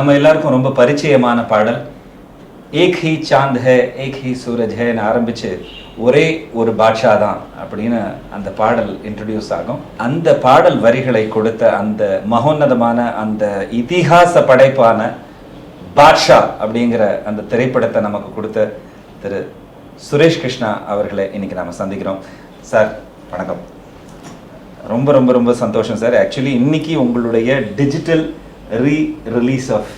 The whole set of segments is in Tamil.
நம்ம எல்லாருக்கும் ரொம்ப பரிச்சயமான பாடல் ஏக் ஹி சாந்த் ஹே ஏக் ஹி சூரஜ் ஹேன்னு ஆரம்பிச்சு ஒரே ஒரு பாட்ஷா தான் அப்படின்னு அந்த பாடல் இன்ட்ரடியூஸ் ஆகும். அந்த பாடல் வரிகளை கொடுத்த அந்த மகோன்னதமான அந்த இதிகாச படைப்பான பாட்ஷா அப்படிங்கிற அந்த திரைப்படத்தை நமக்கு கொடுத்த திரு சுரேஷ் கிருஷ்ணா அவர்களை இன்னைக்கு நாம சந்திக்கிறோம். சார் வணக்கம். ரொம்ப ரொம்ப ரொம்ப சந்தோஷம் சார். ஆக்சுவலி இன்னைக்கு உங்களுடைய டிஜிட்டல் ரிலீஸ் ஆஃப்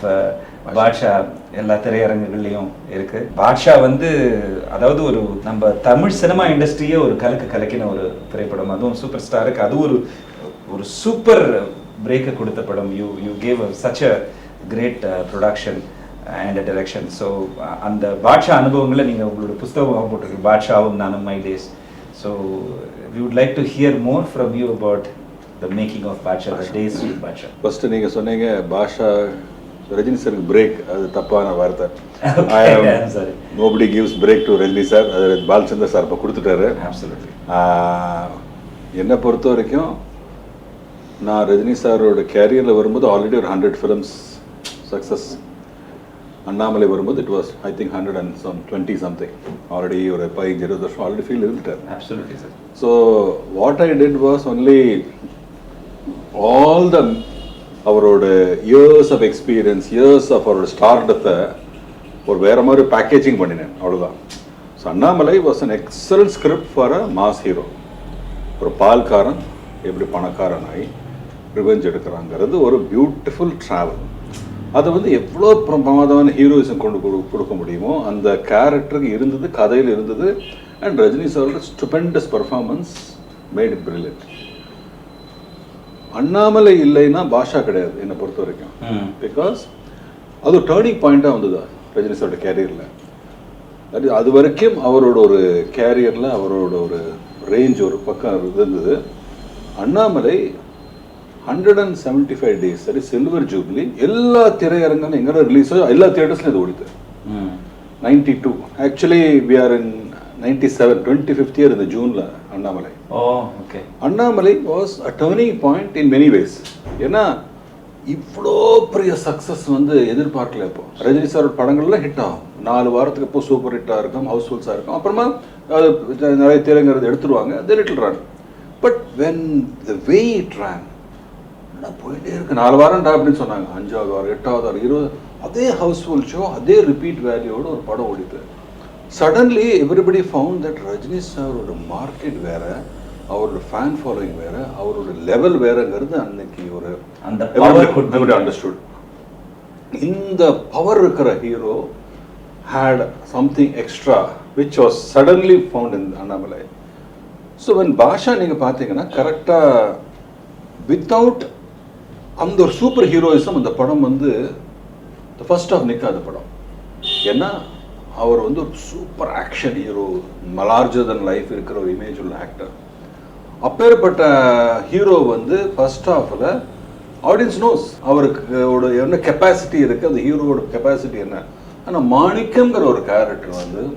பாட்ஷா எல்லா திரையரங்குகள்லையும் இருக்கு. பாட்ஷா அதாவது ஒரு நம்ம தமிழ் சினிமா இண்டஸ்ட்ரியே ஒரு கலக்கின ஒரு திரைப்படம். அதுவும் சூப்பர் ஸ்டாருக்கு அது ஒரு சூப்பர் பிரேக்கை கொடுத்த படம். You gave such a great production and direction. So அந்த பாட்ஷா அனுபவங்களை நீங்கள் உங்களோட புஸ்தகம் போட்டிருக்கீங்க, பாட்ஷாவும் நானும் my days. So we would like to hear more from you about the making of Badsha, the days of Badsha. First நீங்க சொன்னீங்க பாஷா ரஜினி சாருக்கு பிரேக், அது தப்பான வார்த்தை. Sorry. Nobody gives break to Rajini sir, அது பாலச்சந்தர் சார் இப்போ கொடுத்துட்டாரு. Absolutely. என்னை பொறுத்த வரைக்கும் நான் ரஜினி சாரோட கேரியரில் வரும்போது ஆல்ரெடி ஒரு 100 ஃபிலிம்ஸ் சக்ஸஸ். அண்ணாமலை வரும்போது it was I think 120 something. Already ஒரு 15-20 வருஷம் ஆல்ரெடி ஃபீல் இருந்துட்டார். Absolutely, sir. So what I did was only all the அவரோட years of experience, years of அவரோட ஸ்டார்டத்தை ஒரு வேற மாதிரி பேக்கேஜிங் பண்ணினேன், அவ்வளோதான். So Annamalai was an excellent script for a mass hero. ஒரு பால்காரன் எப்படி பணக்காரன் ஆகி ரிவெஞ்ச் எடுக்கிறாங்கிறது ஒரு பியூட்டிஃபுல் ட்ராவல். அதை எவ்வளோ பிரமாதமான ஹீரோயிசம் கொடுக்க முடியுமோ அந்த கேரக்டருக்கு இருந்தது, கதையில் இருந்தது. அண்ட் ரஜினி சாரோட stupendous performance made it brilliant. Annamalai இல்லைன்னா பாஷா கிடையாது என்னை பொறுத்த வரைக்கும். பிகாஸ் அது ஒரு டேர்னிங் பாயிண்டாக வந்தது ரஜினி சாரோட கேரியரில். அது வரைக்கும் அவரோட ஒரு கேரியரில் அவரோட ஒரு ரேஞ்ச் ஒரு பக்கம் இருந்தது. அண்ணாமலை 175 days, சரி, சில்வர் ஜூப்ளி எல்லா திரையரங்களும் எங்கே ரிலீஸ் ஆகும், எல்லா தியேட்டர்ஸ்லையும் இது ஓடிது. 92 actually we are in 97, 25th year இந்த ஜூனில் Annamalai. Annamalai was a turning point in many ways. ஏன்னா இவ்வளோ பெரிய சக்ஸஸ் எதிர்பார்க்கல. இப்போ ரஜினி சாரோட படங்கள்லாம் ஹிட் ஆகும், 4 வாரத்துக்கு இப்போ சூப்பர் ஹிட்டாக இருக்கும், ஹவுஸ்ஃபுல்ஸாக இருக்கும். அப்புறமா அது நிறைய திரைங்கிறது எடுத்துருவாங்க, தி little run. But when the way it run போயிட்டே இருக்கு. 4 வாரம்டா அப்படின்னு சொன்னாங்க, 5வது வாரம், 8வது வாரம், 20, அதே ஹவுஸ்ஃபுல் ஷோ, அதே ரிப்பீட் வேல்யூவோட ஒரு படம் ஓடிது. Suddenly everybody found that Rajini சாரோட மார்க்கெட் வேற, அவரோட ஃபேன் ஃபாலோயிங் வேற, அவரோட லெவல் வேறங்கிறது அன்னைக்கு ஒரு அண்டர்ஸ்டுட். இந்த பவர் இருக்கிற hero had something extra which was suddenly found in Annamalai. So when Baasha நீங்கள் பார்த்தீங்கன்னா கரெக்டாக வித்தவுட் அந்த ஒரு சூப்பர் ஹீரோயிசம் அந்த படம் ஃபர்ஸ்ட் ஆஃப் நிற்காத படம். ஏன்னா அவர் ஒரு super action hero, larger than life இருக்கிற ஒரு இமேஜ் உள்ள ஆக்டர். அப்பேற்பட்ட ஹீரோ ஃபர்ஸ்ட் ஹாஃபில் ஆடியன்ஸ் நோஸ் அவருக்கு என்ன கெப்பாசிட்டி இருக்குது, அந்த ஹீரோவோட கெப்பாசிட்டி என்ன. ஆனால் மாணிக்கம்ங்கிற ஒரு கேரக்டர்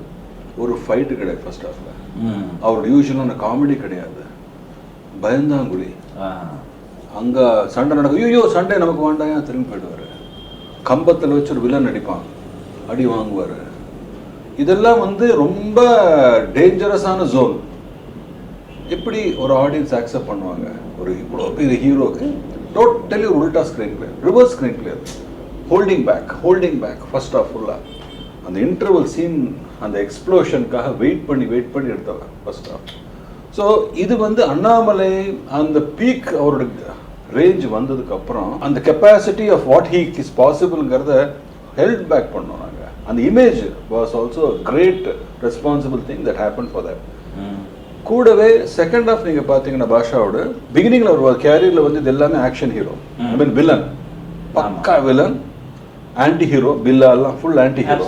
ஒரு ஃபைட்டு கிடையாது ஃபர்ஸ்ட் ஹாஃபில். அவரோட யூஸ்வலான காமெடி கிடையாது, பயந்தாங்குழி. அங்கே சண்டை நடக்கும், ஐயோ சண்டை நமக்கு வேண்டாம், திரும்பி போயிடுவார். கம்பத்தில் வச்சு ஒரு வில்லன் அடிப்பான், அடி வாங்குவார். இதெல்லாம் ரொம்ப டேஞ்சரஸான ஜோன். எப்படி ஒரு ஆடியன்ஸ் அக்செப்ட் பண்ணுவாங்க ஒரு இவ்வளோ பெரிய ஹீரோக்கு? டோட்டலி உல்டா screenplay, reverse screenplay. Holding back first half ஃபுல்லாக. அந்த இன்டர்வல் சீன், அந்த எக்ஸ்ப்ளோஷனுக்காக வெயிட் பண்ணி எடுத்தவங்க ஃபர்ஸ்ட் ஆஃப். ஸோ இது அண்ணாமலை அந்த பீக் அவரோட ரேஞ்ச் வந்ததுக்கு அப்புறம் அந்த capacity of what he is பாசிபிள்ங்கிறத ஹெல்ட் பேக் பண்ணோம் நாங்கள். அந்த image was also great responsible thing that happen for that. கூடவே செகண்ட் ஆஃப் நீங்கள் பார்த்தீங்கன்னா பாஷாவோட பிகினிங்கில் ஒரு கேரியரில் இது எல்லாமே action hero, I mean villain, பக்கா வில்லன், ஆன்டி ஹீரோ, பில்லாலாம் ஃபுல் ஆன்டி ஹீரோ.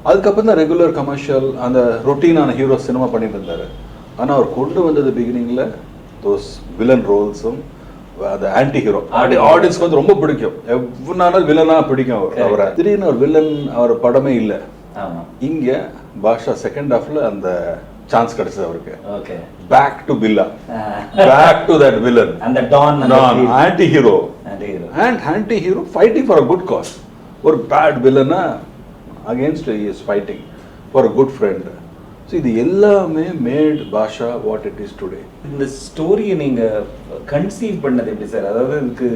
அதுக்கப்புறம் தான் ரெகுலர் கமர்ஷியல் அந்த ரொட்டீனான ஹீரோ சினிமா பண்ணிட்டு இருந்தார். ஆனால் அவர் கொண்டு வந்தது பிகினிங்கில் தோஸ் வில்லன் ரோல்ஸும் அது ஆன்டி ஹீரோ. ஆடியன்ஸ்க்கு ரொம்ப பிடிக்கும், எவ்வளோ நாள் வில்லனாக பிடிக்கும் அவரை. திடீர்னு ஒரு வில்லன் அவர் படமே இல்லை. இங்கே பாஷா செகண்ட் ஹாஃப்ல அந்த சான்ஸ் கிடைச்சது அவருக்கு. Back to Billa, back to that villain, அந்த don anti hero, and anti-hero fighting for a good cause. ஒரு பேட் வில்லனா against is fighting for a good friend. So இது எல்லாமே made Baashha what it is today. இந்த ஸ்டோரியை நீங்கள் கன்சீவ் பண்ணது எப்படி சார்? அதாவது இதுக்கு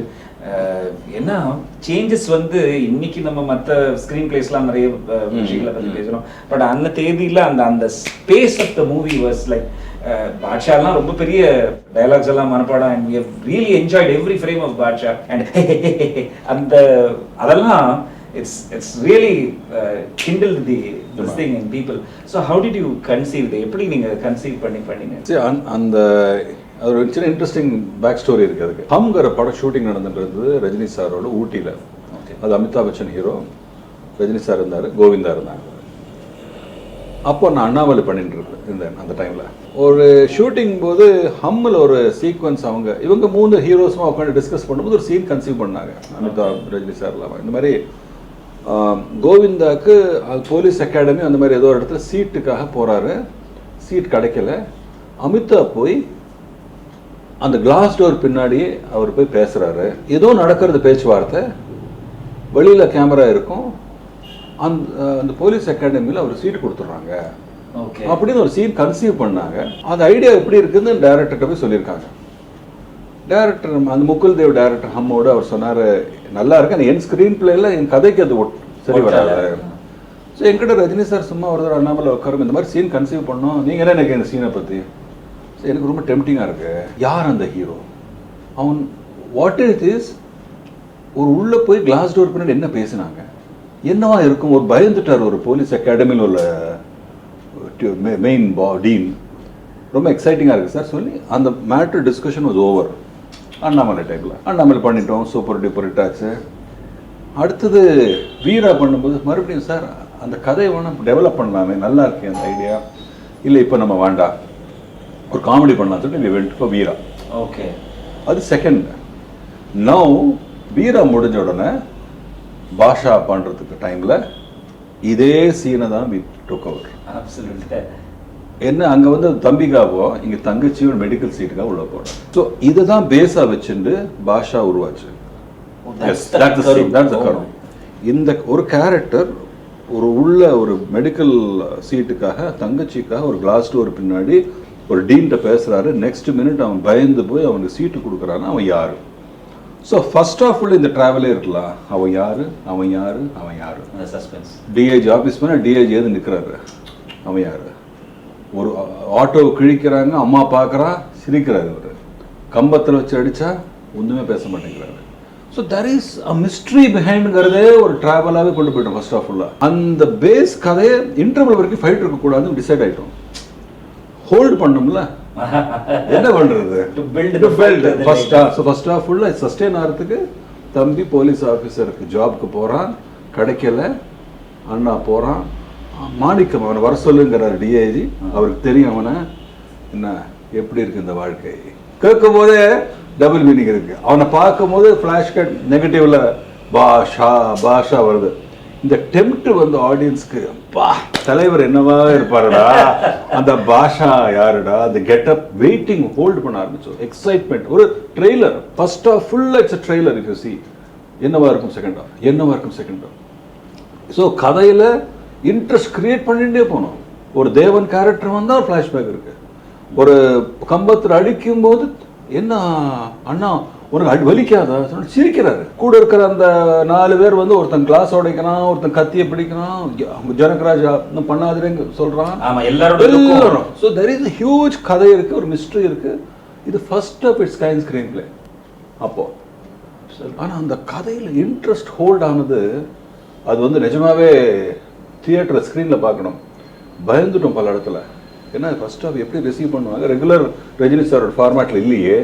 என்ன சேஞ்சஸ் வந்து இன்னைக்கு நம்ம மற்ற ஸ்க்ரீன் பிளேஸ்லாம் நிறைய விஷயங்களை பற்றி பேசுகிறோம். பட் அந்த தேதியில் அந்த அந்த space of the movie was like பாட்ஷாலாம் ரொம்ப பெரிய டயலாக்ஸ் எல்லாம் மனப்பாடம். And we have really enjoyed every frame of Baashha. And அந்த அதெல்லாம் it's really kindled this thing in people. So how did you conceive it? எப்படி நீங்க கன்சீவ் பண்ணீங்க? சரி, அந்த அது ஒரு சின்ன இன்ட்ரெஸ்டிங் பேக் ஸ்டோரி இருக்குது அதுக்கு. ஹம்ங்கிற படம் ஷூட்டிங் நடந்துன்றது ரஜினி சாரோட ஊட்டியில். அது அமிதாப் பச்சன் ஹீரோ, ரஜினி சார் இருந்தார், கோவிந்தா இருந்தாங்க. அப்போ நான் அண்ணாமலை பண்ணிட்டு இருந்தேன் அந்த டைமில். ஒரு ஷூட்டிங் போது ஹம்மில் ஒரு சீக்வன்ஸ் இவங்க 3 ஹீரோஸும் உட்காந்து டிஸ்கஸ் பண்ணும்போது ஒரு சீன் கன்சீவ் பண்ணாங்க. அமிதாப், ரஜினி சார் இல்லாமல் இந்த மாதிரி கோவிந்தாக்கு போலீஸ் அகாடமி அந்த மாதிரி ஏதோ ஒரு இடத்துல சீட்டுக்காக போகிறாரு. சீட் கிடைக்கல. அமிதாப் போய் அந்த கிளாஸ் டோர் பின்னாடியே அவர் போய் பேசுகிறாரு. ஏதோ நடக்கிறது பேச்சுவார்த்தை, வெளியில் கேமரா இருக்கும். அந்த போலீஸ் அகாடமியில் அவர் சீட் கொடுத்துட்றாங்க அப்படின்னு ஒரு சீன் கன்சீவ் பண்ணாங்க. அந்த ஐடியா எப்படி இருக்குதுன்னு டைரக்டர்கிட்ட போய் சொல்லியிருக்காங்க. டைரக்டர் அந்த முகுல் தேவ் டைரக்டர் ஹம்மோடு அவர் சொன்னார், நல்லா இருக்கு, ஆனால் என் ஸ்க்ரீன் பிளேயில் என் கதைக்கு அது சரி வராது. ஸோ என்கிட்ட ரஜினி சார் சும்மா ஒரு தடவை அண்ணாமலை உட்காரும், இந்த மாதிரி சீன் கன்சீவ் பண்ணோம், நீங்கள் என்ன எனக்கு இந்த சீனை பற்றி? ஸோ எனக்கு ரொம்ப டெம்டிங்காக இருக்கு. யார் அந்த ஹீரோ? அவன் வாட் இட் இஸ்? ஒரு உள்ளே போய் கிளாஸ் டோர் பின்னாடி என்ன பேசினாங்க, என்னவா இருக்கும்? ஒரு பயந்துட்டார். ஒரு போலீஸ் அகாடமியில் உள்ள மெயின் டீன். ரொம்ப எக்ஸைட்டிங்காக இருக்குது சார் சொல்லி அந்த matter discussion was over. Annamalai டைப்பில் அண்ணாமலை பண்ணிட்டோம், சூப்பர் டூப்பர் ஹிட் ஆச்சு. அடுத்தது வீரா பண்ணும்போது மறுபடியும் சார் அந்த கதையை வேணால் டெவலப் பண்ணலாமே, நல்லா இருக்கு அந்த ஐடியா. இல்லை இப்போ நம்ம வேண்டாம், ஒரு காமெடி பண்ணலாம் சொல்லிட்டு வெண்ட் ஃபார் வீரா. ஓகே, அது செகண்ட். நவ் வீரா முடிஞ்ச உடனே பாஷா பண்ணுறதுக்கு டைமில் இதே சீனை தான் வி டுக் ஓவர். என்ன அங்கே வந்து தம்பிக்காவோ இங்கே தங்கச்சியோட மெடிக்கல் சீட்டுக்காக உள்ள போகிறோம். ஸோ இதை தான் பேஸாக வச்சுட்டு பாஷா உருவாச்சு. இந்த ஒரு கேரக்டர் ஒரு மெடிக்கல் சீட்டுக்காக தங்கச்சிக்காக ஒரு கிளாஸ் டோர் பின்னாடி ஒரு டீன்ட்ட பேசுகிறாரு. நெக்ஸ்ட் மினிட் அவன் பயந்து போய் அவனுக்கு சீட்டு கொடுக்குறான்னா அவன் யார்? ஸோ ஃபர்ஸ்ட் ஆஃப் ஆல் இந்த ட்ராவலே இருக்கலாம். அவன் யார், அவன் யார், அவன் யார்? சஸ்பென்ஸ். டிஐஜி ஆஃபீஸ் பண்ண டிஐஜி எது நிற்கிறாரு, அவன் யார்? ஒரு ஆட்டோ கிழிக்கிறாங்க, அம்மா பார்க்குறா, சிரிக்கிறாரு. அவர் கம்பத்தில் வச்சு அடித்தா ஒன்றுமே பேச மாட்டேங்கிறாரு. So there is a mystery பிஹைண்ட்ங்கிறதே ஒரு ட்ராவலாகவே கொண்டு போயிட்டோம். ஃபர்ஸ்ட் ஆஃப் ஆல் அந்த பேஸ் கதையை இன்டர்வல் வரைக்கும் ஃபைட் இருக்கக்கூடாதுன்னு டிசைட் ஆகிட்டோம். ஹோல்டு பண்ணோம்ல, என்ன பண்ணுறது? ஃபர்ஸ்ட் ஆஃப் ஆல் சஸ்டெயின் ஆகிறதுக்கு தம்பி போலீஸ் ஆஃபீஸருக்கு ஜாப்க்கு போகிறான், கிடைக்கல. அண்ணா போகிறான், மாணிக்கம் அவனை வர சொல்லுங்கிறார் டிஐஜி. அவருக்கு தெரியும் அவனை என்ன எப்படி இருக்கு இந்த வாழ்க்கை. கேட்கும் போதே டபுள் மீனிங் இருக்கு. அவனை பார்க்கும் போது ஃபிளாஷ் கட் நெகட்டிவ்ல பாஷா பாஷா வருது. இந்த டெம்ப்ட் வந்து ஆடியன்ஸ்க்கு பா தலைவர் என்னவா இருப்பாருடா, அந்த பாஷா யாருடா, அந்த கெட்டப் வெயிட்டிங் ஹோல்டு பண்ண ஆரம்பிச்சோம். எக்ஸைட்மெண்ட். ஒரு ட்ரெய்லர் ஃபர்ஸ்ட் ஆஃப் ஃபுல்லாக it's trailer. If you see என்னவா இருக்கும் செகண்ட் ஆஃப், என்னவா இருக்கும் செகண்ட் ஆஃப். ஸோ கதையில் இன்ட்ரெஸ்ட் கிரியேட் பண்ணிட்டே போனோம். ஒரு தேவன் கேரக்டர் வந்தால் ஃப்ளாஷ்பேக் இருக்கு. ஒரு கம்பத்தில் அடிக்கும் போது என்ன அண்ணா உனக்கு வலிக்காதா சிரிக்கிறாரு. கூட இருக்கிற அந்த 4 பேர் வந்து ஒருத்தன் கிளாஸ் உடைக்கிறான், ஒருத்தன் கத்தியை பிடிக்கிறான், ஜனகராஜ் இன்னும் பண்ணாதுன்னு சொல்றான். எல்லாரும். ஸோ தெர் இஸ் ஹியூஜ் கதை இருக்கு, ஒரு மிஸ்ட்ரி இருக்கு. இது first of its kind screenplay அப்போ. ஆனால் அந்த கதையில் இன்ட்ரெஸ்ட் ஹோல்ட் ஆனது அது வந்து நிஜமாவே தியேட்டர் ஸ்க்ரீனில் பார்க்கணும். பயந்துட்டோம் பல இடத்துல. ஏன்னா ஃபர்ஸ்ட் ஆஃப் எப்படி ரிசீவ் பண்ணுவாங்க, ரெகுலர் ரஜினி சாரோட ஃபார்மேட்டில் இல்லையே.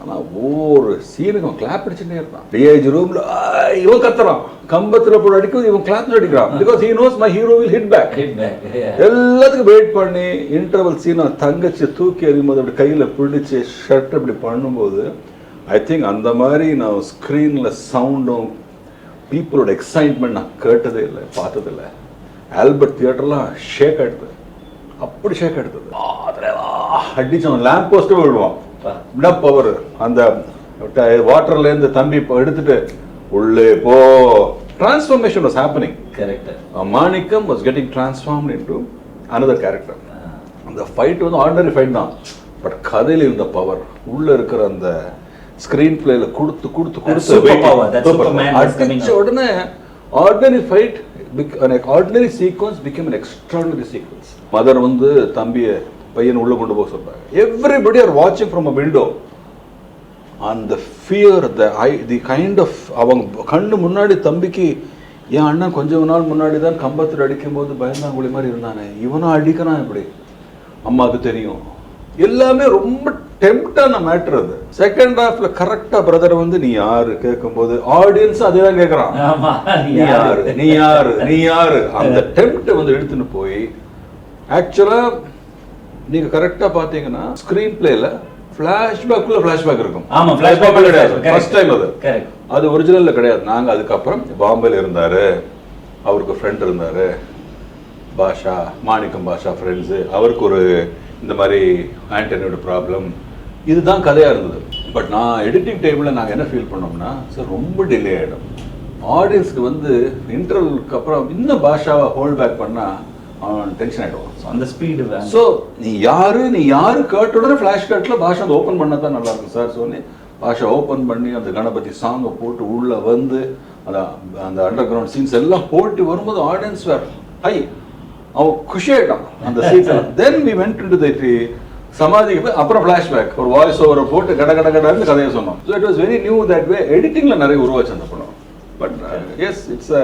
ஆனால் ஒவ்வொரு சீனுக்கும் கிளாப் அடிச்சுட்டே இருக்கான். டிஐஜி ரூமில் இவன் கத்துறான், கம்பத்தில் போய் அடிக்கும், இவன் கிளாப் அடிக்கிறான். Because he knows my hero will hit back. எல்லாத்துக்கும் வெயிட் பண்ணி இன்டர்வல் சீனை தங்கச்சி தூக்கி எறியும்போது அப்படி கையில் பிடிச்சி ஷர்ட் அப்படி பண்ணும்போது ஐ திங்க் அந்த மாதிரி நான் ஸ்க்ரீனில் சவுண்டும் பீப்புளோட எக்ஸைட்மெண்ட் நான் கேட்டதே இல்லை, பார்த்ததில்லை. ஆல்பர்ட் தியேட்டர்லாம் ஷேக் ஆகிடுது, அப்படி ஷேக் எடுத்தது. அடிச்சவன் லேம்ப் போஸ்ட்டு விடுவான். பவர் அந்த வாட்டர்லேருந்து தம்பி இப்போ எடுத்துட்டு உள்ளே போ transformation was happening. Correct. Manikam was getting transformed into another character. அந்த ஃபைட் வந்து ஆர்டினரி ஃபைட் தான், பட் கதையில இருந்த பவர் உள்ள இருக்கிற அந்த ஸ்கிரீன் பிளேல கொடுத்து கொடுத்து கொடுத்து அடிச்ச உடனே ordinary fight ordinary sequence become an extraordinary sequence. Mother வந்து தம்பியை பையன் உள்ள கொண்டு போக சொல்றாங்க. எவ்ரிபடி ஆர் வாட்சிங் ஃப்ரம் அ விண்டோ. அந்த ஃபியர் தி கைண்ட் ஆஃப் அவங்க கண்ணு முன்னாடி தம்பிக்கு என் அண்ணன் கொஞ்ச நாள் முன்னாடி தான் கம்பத்தில் அடிக்கும் போது பயந்தாங்குழி மாதிரி இருந்தானே, இவனும் அடிக்கிறான் இப்படி, அம்மாவுக்கு தெரியும். எல்லாமே ரொம்ப டெம்ப்டான மேட்டர் அது. செகண்ட் ஹாஃப்ல கரெக்டா பிரதர் வந்து நீ யாரு கேட்கும்போது ஆடியன்ஸ் அதேதான் கேட்கறான், நீ யாரு நீ யாரு நீ யாரு. அந்த டெம்ப்ட் வந்து எடுத்துன்னு போய் ஆக்சுவலா நீங்க கரெக்டா பாத்தீங்கன்னா ஸ்கிரீன் பிளேல ஃபிளாஷ்பேக் இருக்கும். ஆமா, ஃபிளாஷ்பேக் கிடையாது, ஃபர்ஸ்ட் டைம் அது. அது ஒரிஜினல்ல கிடையாது. நாங்க அதுக்கப்புறம் பாம்பேல இருந்தாரு, அவருக்கு ஃப்ரெண்ட் இருந்தாரு பாஷா, மாணிக்கம் பாஷா ஃப்ரெண்ட்ஸ், அவருக்கு ஒரு இந்த மாதிரி ஆண்டனியோட ப்ராப்ளம், இதுதான் கதையா இருந்தது. பட் நான் எடிட்டிங் டைம்ல நாங்க என்ன ஃபீல் பண்ணோம்னா, சார் ரொம்ப டிலே ஆயிடும், ஆடியன்ஸ்க்கு வந்து இன்டர்வலுக்கு அப்புறம் இன்னும் பாஷாவை ஹோல்ட் பேக் பண்ணா அவன் டென்ஷன் ஆயிடுவான். அந்த ஸ்பீடு. ஸோ நீ யாரு கேட்ட உடனே ஃபிளாஷ் கட்ல பாஷா அதை ஓப்பன் பண்ணா தான் நல்லா இருக்கும் சார் சொன்னேன். பாஷா ஓப்பன் பண்ணி அந்த கணபதி சாங்கை போட்டு உள்ள வந்து அந்த அண்டர் கிரவுண்ட் சீன்ஸ் எல்லாம் போட்டு வரும்போது ஆடியன்ஸ் வேற ஹை, அவன் குஷி ஆயிட்டான் அந்த சீன்ஸ்ல. Then we went into the சமாதிக்கு போய் அப்புறம் ஃபிளாஷ்பேக் ஒரு வாய்ஸ் ஓவரை போட்டு கடன்னு கதையை சொன்னோம். So it was very new that way. எடிட்டிங்ல நிறைய உருவாச்சு அந்த படம். But yes, it's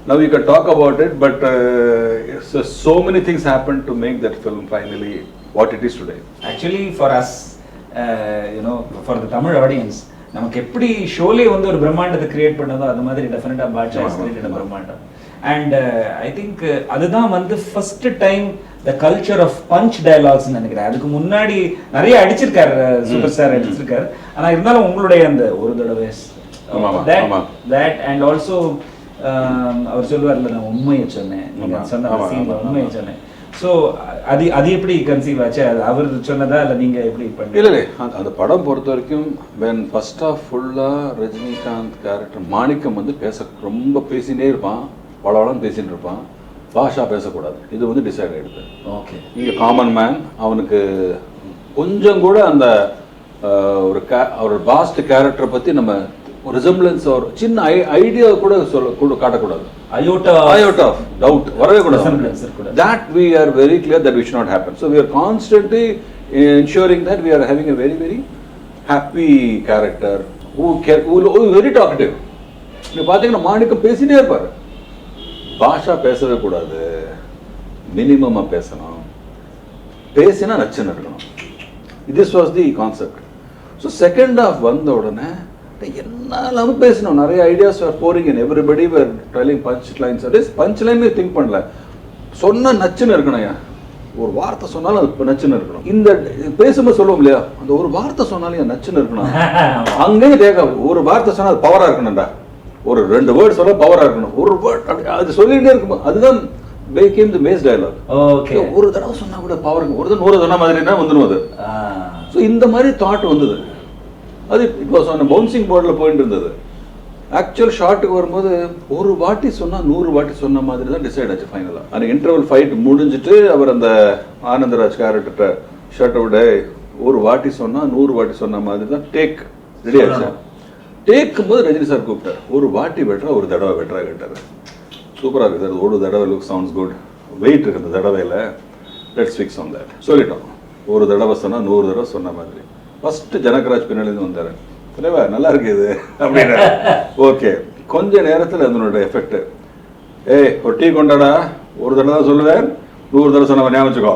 now you can talk about it, but so many things happened to make that film finally what it is today. Actually for us, for the Tamil audience, நமக்கு எப்படி ஷோலே வந்து ஒரு பிரம்மாண்டத்தை கிரியேட் பண்ணதோ அது மாதிரி டெஃபினட்டா பாட்ஷா இஸ் கிரியேட்டட் பிரம்மாண்டம். அண்ட் ஐ திங்க் அதுதான் வந்து first time the culture of punch dialogues நினைக்கிறேன். அதுக்கு முன்னாடி நிறைய அடிச்சிருக்காரு, சூப்பர் ஸ்டார் அடிச்சிருக்காரு. ஆனா இருந்தாலும் உங்களுடைய அந்த ஒரு தடவை that and also அவர் சொல்லுவார்ல, நான் உண்மையை சொன்னேன், நீங்க சொன்ன உண்மையை சொன்னேன். ஸோ அது எப்படி கன்சீவ் ஆச்சு? அவர் சொன்னதா இல்லை நீங்க எப்படி பண்ணி? இல்லை அந்த படம் பொறுத்த வரைக்கும் when ஃபர்ஸ்ட் ஆஃப் ஃபுல்லா ரஜினிகாந்த் கேரக்டர் மாணிக்கம் வந்து ரொம்ப பேசினே இருப்பான், பலவளம் பேசிட்டு இருப்பான், பாஷா பேசக்கூடாது, இது வந்து டிசைட் ஆயிடுது. ஓகே, இங்கே காமன் மேன், அவனுக்கு கொஞ்சம் கூட அந்த ஒரு பாஸ்ட் கேரக்டரை பத்தி நம்ம ரிசம்பிளன்ஸ் ஒரு சின்ன ஐடியா கூட காட்டக்கூடாது. iota of doubt வரவே கூடாது. That we are very clear that we should not happen. So we are constantly ensuring that we are having a very very happy character who is very talkative. நீ பாத்தீங்கன்னா மாணிக்கம் பேசினே இருப்பாரு, பாஷா பேசவே கூடாது, மினிமமா பேசணும், பேசினா நச்சுன்னு இருக்கணும். This was the concept. So second half வந்த உடனே என்னாலும் பேசணும், நிறைய ideas are pouring in, everybody were telling punch lines. Punch line think பண்ணல, சொன்னா நச்சுன்னு இருக்கணும். ஒரு வார்த்தை சொன்னாலும் அது நச்சுன்னு இருக்கணும். இந்த பேசும்போது சொல்லுவோம் இல்லையா, அந்த ஒரு வார்த்தை சொன்னாலும் நச்சுன்னு இருக்கணும். அங்கேயும் தேவை ஒரு வார்த்தை சொன்னா அது பவரா இருக்கணும்டா, ஒரு 2 வேர்ட் சொல்ல பவரா இருக்கணும். ஒரு வேர்ட் அது சொல்லிட்டே இருக்கும், அதுதான் became the base dialogue. Okay, ஒரு தடவை சொன்னா கூட பவர் இருக்கும், ஒரு தடவை 100 சொன்ன மாதிரினா வந்துடும் அது. ஸோ இந்த மாதிரி தாட் வந்தது. அது இட் வாஸ் ஆன் பவுன்சிங் போர்டில் போயிட்டு இருந்தது. ஆக்சுவல் ஷாட்டுக்கு வரும்போது ஒரு வாட்டி சொன்னா 100 வாட்டி சொன்ன மாதிரி தான் டிசைட் ஆச்சு ஃபைனலாக. அந்த இன்டர்வல் ஃபைட் முடிஞ்சிட்டு அவர் அந்த ஆனந்தராஜ் கேரக்டர்கிட்ட ஷர்ட்டை விட ஒரு வாட்டி சொன்னா 100 வாட்டி சொன்ன மாதிரி தான் டேக் ரெடி ஆச்சு. டேக்கும் போது ரஜினி சார் கூப்பிட்டார், ஒரு வாட்டி வெட்டுறா ஒரு தடவை வெட்டுறா கேட்டார். சூப்பராக இருக்குது சார், ஒரு தடவை லுக் சவுண்ட்ஸ் குட், வெயிட் இருக்குது அந்த தடவையில், லெட்ஸ் ஃபிக்ஸ் ஆன் தட் சொல்லிட்டோம். ஒரு தடவை சொன்னா 100 தடவை சொன்ன மாதிரி. ஃபர்ஸ்ட் ஜனகராஜ் பின்னாலேருந்து வந்தார், தலைவா நல்லா இருக்கு இது அப்படின்னு. ஓகே, கொஞ்ச நேரத்தில் அதனோட எஃபெக்ட், ஒரு டீ கொண்டாடா, ஒரு தடவை தான் சொல்லுவேன், 100 தடவை சொன்ன ஞாபகம் வச்சுக்கோ.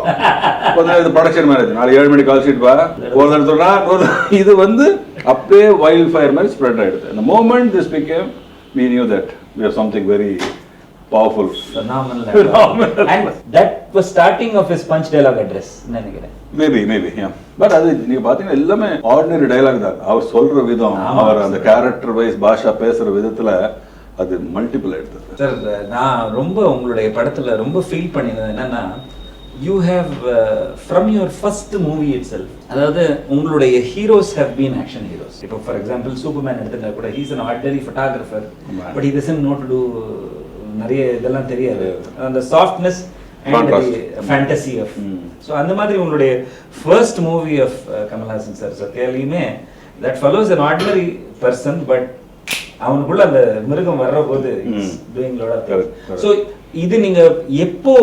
கொஞ்சம் இது ப்ரொடக்ஷன் மேனேஜ், நாளைக்கு 7 மணிக்கு கால் ஷீட் பா, ஒரு தடவை சொன்னா இது வந்து அப்படியே வைல்ட் ஃபயர் மாதிரி ஸ்ப்ரெட் ஆயிடுது. அந்த moment this became we knew that we have something very powerful. Phenomenal. And that was starting of his punch dialogue address நினைக்கிறேன். Maybe yeah. But அது நீங்க பாத்தீங்கன்னா எல்லாமே ஆர்டினரி டயலாக் தான். அவர் சொல்ற விதம், அவர் அந்த கேரக்டர் வைஸ் பாஷா பேசுற விதத்துல அது மல்டிபிள் எடுத்தது. சார், நான் ரொம்ப உங்களுடைய படத்துல ரொம்ப ஃபீல் பண்ணினது என்னன்னா, you have from your first movie itself, அதாவது உங்களுடைய heroes have been action heroes. இப்போ ஃபார் எக்ஸாம்பிள் சூப்பர்மேன் எடுத்துட்டா கூட he's an ordinary photographer, but he doesn't know to do நிறைய இதெல்லாம் தெரியாது, அந்த softness and the fantasy of so அந்த மாதிரி உங்களுடைய first movie of Kamal Haasan sir சத்யாலையுமே that follows an ordinary person, but அவனுக்குள்ள அந்த மிருகம் வர்ற போது doing lot of things. So இது நீங்க எப்போ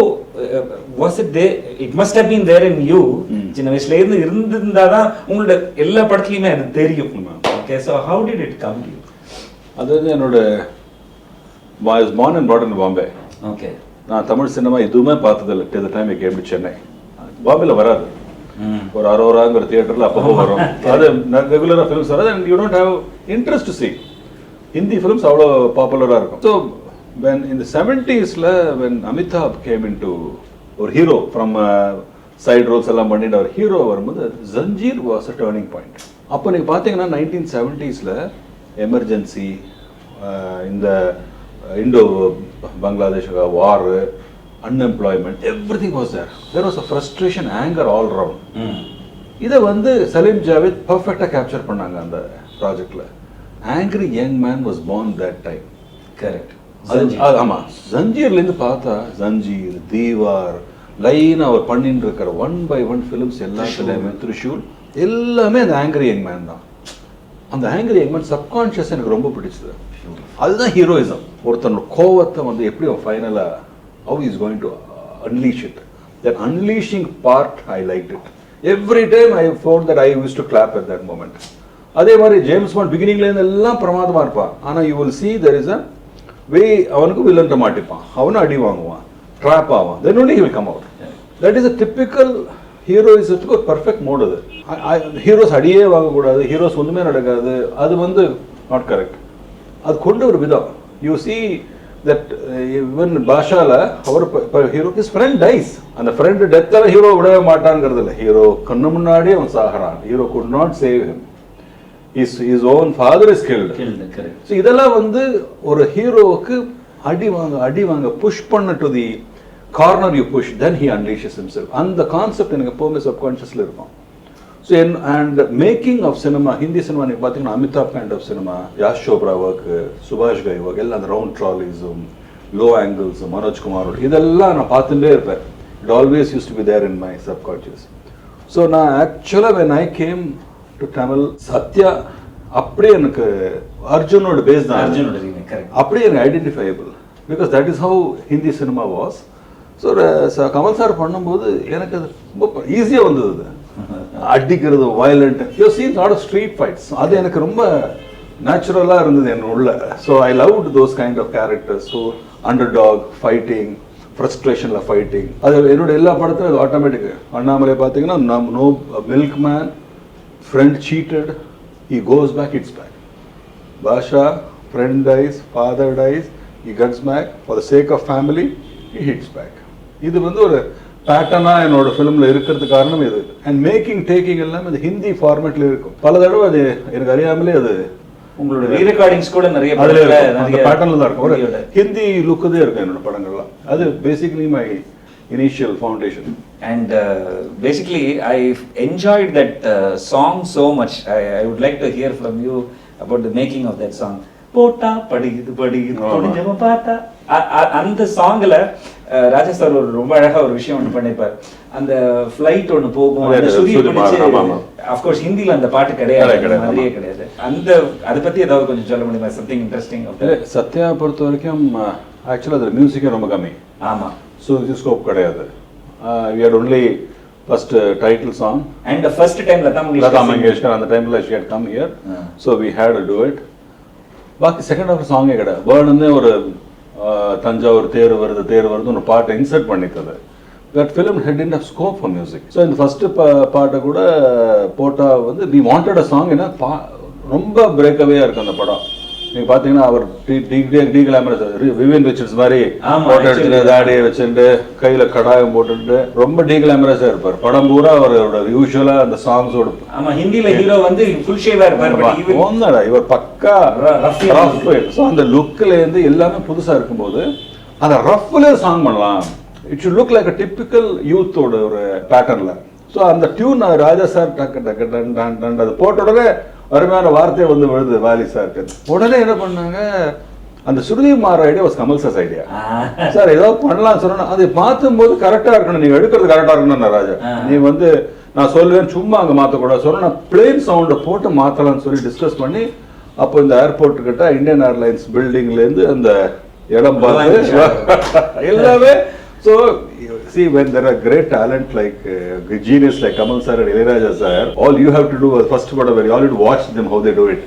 was it there, it must have been there in you, சின்ன வயசுல இருந்து இருந்திருந்தாதான் உங்களோட எல்லா படத்துலயுமே அது தெரியும். Okay, so how did it come to you? அதாவது என்னோட I was born and brought in Bombay. Okay. நான் தமிழ் சினிமா எதுவுமே பார்த்ததில்லை till the time I came to Chennai. பாம்பேல வராது, ஒரு அரோராங்கிற தியேட்டர்ல அப்பப்போ வரும், அது ரெகுலரா ஃபிலிம்ஸ் வராது, and you don't have interest to see. Hindi films அவ்வளோ பாப்புலராக இருக்கும். So when in the 70s when Amitabh came into ஒரு ஹீரோ ஃப்ரம் சைட் ரோல்ஸ் எல்லாம் பண்ணிட்டு அவர் ஹீரோ வரும்போது Zanjeer was a turning point. அப்போ நீங்கள் பார்த்தீங்கன்னா 1970s எமர்ஜென்சி, இந்த Indo Bangladesh war, unemployment, everything was there. There was a frustration, anger all round. இதை வந்து சலீம் ஜாவேத் பர்ஃபெக்டாக கேப்சர் பண்ணாங்க அந்த ப்ராஜெக்டில். Angry young man was born that time. Correct. ஆமாம், ஜஞ்சீர்லேருந்து பார்த்தா ஜஞ்சீர், தீவார், லைனாக அவர் பண்ணிட்டு இருக்கிற 1 by 1 ஃபிலிம்ஸ் எல்லாத்துலேயுமே, திரிஷூல் எல்லாமே அந்த ஆங்கிரி யங் மேன் தான். அந்த ஆங்கிரி யங் மேன் சப்கான்ஷியஸ் எனக்கு ரொம்ப பிடிச்சது. அதுதான் ஹீரோயிசம். ஒருத்தனோட கோவத்தை வந்து எப்படி அவன் ஃபைனலாக how he is going to unleash it. That unleashing part, I liked it. Every time I found that I used to clap at that moment. அதே மாதிரி ஜேம்ஸ் பாண்ட் பிகினிங்லேருந்து எல்லாம் பிரமாதமாக இருப்பான், ஆனால் you will see there is a way அவனுக்கு வில்லன்ட்ட மாட்டிப்பான், அவனும் அடி வாங்குவான், ட்ராப் ஆவான், then only he will come out. That is a typical ஹீரோயிசத்துக்கு ஒரு பர்ஃபெக்ட் மோட். அது ஹீரோஸ் அடியே வாங்கக்கூடாது, ஹீரோஸ் ஒன்றுமே நடக்காது, அது வந்து நாட் கரெக்ட். அது கொண்டு ஒரு விதம். யூ see that even பாஷால அவர் ஹீரோ his friend dies, அந்த ஃப்ரெண்ட் டெத்தால ஹீரோ விடவே மாட்டாங்கிறது இல்லை, ஹீரோ கண்ணு முன்னாடி அவன் சாகிறான், hero could not save him, his own father is killed. Correct. So இதெல்லாம் வந்து ஒரு ஹீரோவுக்கு அடி வாங்க புஷ் பண்ண to the corner, you push, then he unleashes himself. அந்த கான்செப்ட் எனக்கு எப்போவுமே சப்கான்ஷியஸில் இருக்கும். So and making of cinema, Hindi cinema நீங்கள் பார்த்தீங்கன்னா Amitabh kind of cinema, Yash Chopra work, சுபாஷ் கை ஒர்க், எல்லாம் அந்த ரவுண்ட் ட்ராலிஸும் லோ ஆங்கிள்ஸும் மனோஜ்குமாரோட இதெல்லாம் நான் பார்த்துட்டே இருப்பேன். It always use to be there in my subconscious. So நான் ஆக்சுவலாக when I came to Tamil, Sathya அப்படியே எனக்கு அர்ஜுனோட பேஸ் தான், அப்படியே எனக்கு identifiable, because that is how Hindi cinema was. So Kamal sir பண்ணும்போது எனக்கு அது ரொம்ப ஈஸியாக வந்தது. அடிக்கிறது, violent, you seen lot of street fights, அது எனக்கு ரொம்ப நேச்சுரலாக இருந்தது என்ன உள்ள. So I loved those kind of characters. So underdog fighting, ஃப்ரஸ்ட்ரேஷனில் ஃபைட்டிங், அது என்னோட எல்லா படத்துலையும் அது ஆட்டோமேட்டிக்கு. அண்ணாமலை பார்த்தீங்கன்னா no milk man, friend cheated, he goes back, hits back. Basha, friend dies, father dies, he gets back for the sake of family, he hits back. இது வந்து ஒரு பேட்டர்னா என்னோட ஃபிலிம்ல இருக்கிறதுக்கு காரணம் இது. அண்ட் மேக்கிங் டேக்கிங் எல்லாம் இந்த ஹிந்தி ஃபார்மேட்ல இருக்கும். பல தடவை அது எனக்கு அறியாமலே அது உங்களோட ரீரெக்கார்டிங்ஸ் கூட நிறைய அந்த பேட்டர்ன்ல தான் இருக்கும். ஒரு ஹிந்தி லுக்குதே இருக்கும் என்னோட படங்கள்லாம். அது basically my initial foundation. And basically I enjoyed that song so much. I would like to hear from you about the making of that song. போட்டா படிக்குது படிஞ்சவ பார்த்தா, அந்த சாங்ல ராஜா சார் ஒரு ரொம்ப அழகா ஒரு விஷயம் ஒன்று பண்ணிருப்பார். அந்த ஃப்ளைட் ஒன்று போகும், அந்த சுரிய பிடிச்சு, அஃப்கோர்ஸ் ஹிந்தில அந்த பாட்டு கிடையாது, மாதிரியே கிடையாது. அந்த அதை பத்தி ஏதாவது கொஞ்சம் சொல்ல முடியுமா? Something interesting. சத்யா பொறுத்த வரைக்கும் ஆக்சுவலாக அதில் மியூசிக்கே ரொம்ப கம்மி. ஆமா. So this scope kadayadu. We had only first title song, and the first time Lata Mangeshkar on the time she had come here, so we had to do it. Baaki second half song ekada word ande oru Tanjavur theru varudhu ஒரு பாட்டு insert பண்ணிட்டது. That film had enough scope for music. So in the first part kuda pota வந்து we wanted a song ena ரொம்ப breakaway இருக்கு அந்த படம். நீங்க பாத்தீங்கன்னா அவர் டீகிளாமரஸ் விவியன் ரிச்சர்ட்ஸ் மாதிரி போட்டோ எடுத்துட்டு தாடியை வச்சுட்டு கையில கடாயம் போட்டுட்டு ரொம்ப டீகிளாமரஸா இருப்பார். படம் பூரா அவரோட யூசுவலா அந்த சாங்ஸோட. ஆமா, ஹிந்தில ஹீரோ வந்து ஃபுல் ஷேவா இருப்பார். ஒன்னடா இவர் பக்கா ரஃப். ஸோ அந்த லுக்ல இருந்து எல்லாமே புதுசா இருக்கும்போது அந்த ரஃப்ல சாங் பண்ணலாம். It should look like a typical யூத்தோட ஒரு பேட்டர்ன்ல. ஸோ அந்த டியூன் ராஜா சார் டக்கு டக்கு டன் டன் டன் அது போட்ட உடனே அருமையான வார்த்தை வந்து விழுது வாலி சாருக்கு. உடனே என்ன பண்ணாங்க, அந்த சுருதி மாற idea was Kamal sir's idea. Sir ஏதோ பண்ணலாம் சொன்னா அதை பார்த்தும்போது கரெக்டா இருக்கணும், நீங்க எடுக்கிறது கரெக்டா இருக்கணும் ராஜா. நீ வந்து நான் சொல்லுவேன் சும்மா அங்கே மாற்றக்கூடாது சொன்னா நான் பிளேன் சவுண்டை போட்டு மாற்றலாம்னு சொல்லி டிஸ்கஸ் பண்ணி அப்போ இந்த ஏர்போர்ட் கிட்ட இந்தியன் ஏர்லைன்ஸ் பில்டிங்லேருந்து அந்த இடம் பார்த்து எல்லாமே. So, see, when there are great talent like genius like Kamal sir and Ilayaraja sir, all you have to do is first of all, you all have to watch them how they do it.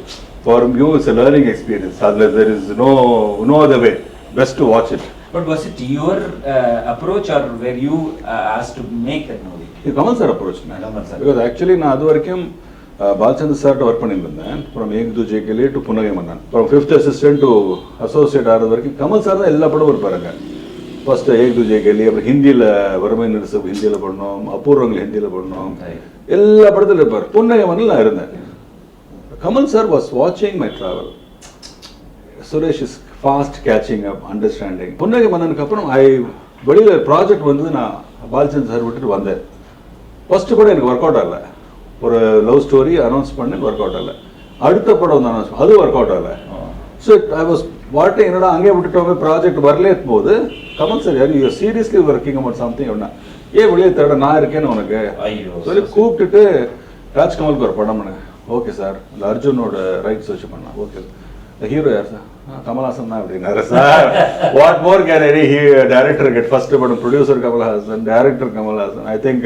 For you, it's a learning experience. Otherwise, there is no other way. Best to watch it. But was it your approach or were you asked to make that movie? Kamal sir approached me. Kamal sir. Because actually, நான் அது வரைக்கும் பாலச்சந்தர் சார்ட்ட ஒர்க் பண்ணியிருந்தேன். ஃப்ரம் ஏக் தூஜே கேலே டு புன்னகை மன்னன், from 5th assistant to associate ஆகிறது வரைக்கும் கமல் சார் தான் எல்லா படமும் இருப்பாருங்க. ஃபர்ஸ்ட் ஏக் தூஜே கேலி, அப்புறம் ஹிந்தியில் வறுமை நிறுசம் ஹிந்தியில் பண்ணோம், அபூர்வங்கள் ஹிந்தியில் பண்ணோம், எல்லா படத்தில் இருப்பார். புன்னகை மன்னன் நான் இருந்தேன். Kamal sir was watching my travel. Suresh is fast catching up, understanding. புன்னகை மன்னனுக்கு அப்புறம் வெளியில் ப்ராஜெக்ட் வந்து நான் பாலச்சந்தர் சார் விட்டுட்டு வந்தேன். ஃபர்ஸ்ட் கூட எனக்கு ஒர்க் அவுட் ஆகல. ஒரு லவ் ஸ்டோரி அனௌன்ஸ் பண்ணி ஒர்க் அவுட் ஆகல. அடுத்த படம் வந்து அனௌன்ஸ் அது ஒர்க் அவுட் ஆகல. ஸோ ஐ வாஸ் வாட்டை என்னடா அங்கேயே விட்டுட்டோமே ப்ராஜெக்ட் வரலே போது கமல் சார் யார் you seriously working about something அப்படின்னா ஏன் வெளியே தேட நான் இருக்கேன்னு உனக்கு சொல்லி கூப்பிட்டுட்டு ராஜ்கமலுக்கு ஒரு படம் பண்ணுங்க. ஓகே சார், இந்த அர்ஜுனோட ரைட்ஸ் வச்சு பண்ணலாம். ஓகே சார், ஹீரோ யார் சார்? கமல்ஹாசன் தான் அப்படின்னாரு. Sir what more can any director get? First படம் producer Kamal Haasan, director Kamal Haasan. I think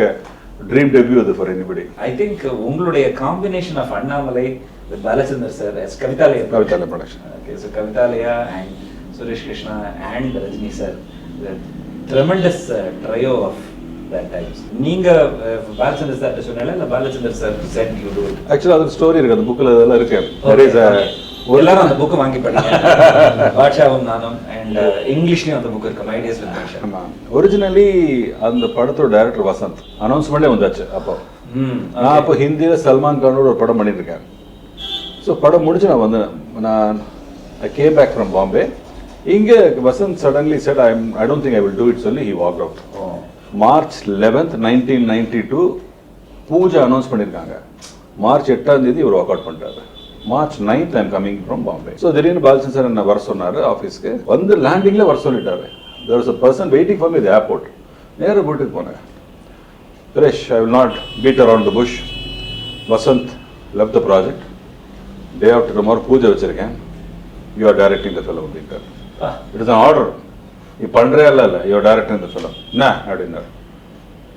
dream debut அது ஃபார் எனிபடி. ஐ திங்க் உங்களுடைய combination of Annamalai with Balachandar sir as Kavithalaya production. Okay, so Kavithalaya and Suresh Krishna and Rajni sir, the tremendous trio of that times. நீங்க Balachandar sir சொன்னல இல்ல Balachandar sir said you do it? Actually அது ஸ்டோரி இருக்கு, அந்த புக்ல அதெல்லாம் இருக்கு. There is a எல்லாரும் அந்த புக் வாங்கி படிங்க. பாட்ஷாவும் நானும் and இங்கிலீஷ்லயும் அந்த புக் இருக்கு, My Days with Badsha. ஆமா, ஒரிஜினலி அந்த படத்தோட டைரக்டர் வசந்த் அனௌன்ஸ்மெண்டே வந்தாச்சு. அப்போ நான் அப்போ ஹிந்தியில சல்மான் கானோட ஒரு படம் பண்ணிட்டு இருக்கேன். ஸோ படம் முடிச்சு நான் வந்தேன். நான் I came back from Bombay. இங்கே Vasanth suddenly said I don't think I will do it சொல்லி he walk out. March 11th 1992 பூஜா அனௌன்ஸ் பண்ணியிருக்காங்க. மார்ச் 8ஆம் தேதி இவர் வாக் அவுட் பண்ணிட்டாரு. March 9th I am coming from Bombay. So திடீர்னு பாலச்சந்தர் சார் என்ன வர சொன்னார் ஆஃபீஸ்க்கு. வந்து லேண்டிங்கில் வர சொல்லிட்டாரு. There was a person waiting for me the airport. நேராக வீட்டுக்கு போனேன். Suresh, I will not beat around the bush. Vasanth left the project. Day after tomorrow பூஜை வச்சிருக்கேன். You are directing the film அப்படின்ட்டார். It is an order. நீ பண்ணுறே இல்லை, you are directing the film. என்ன அப்படின்னாரு.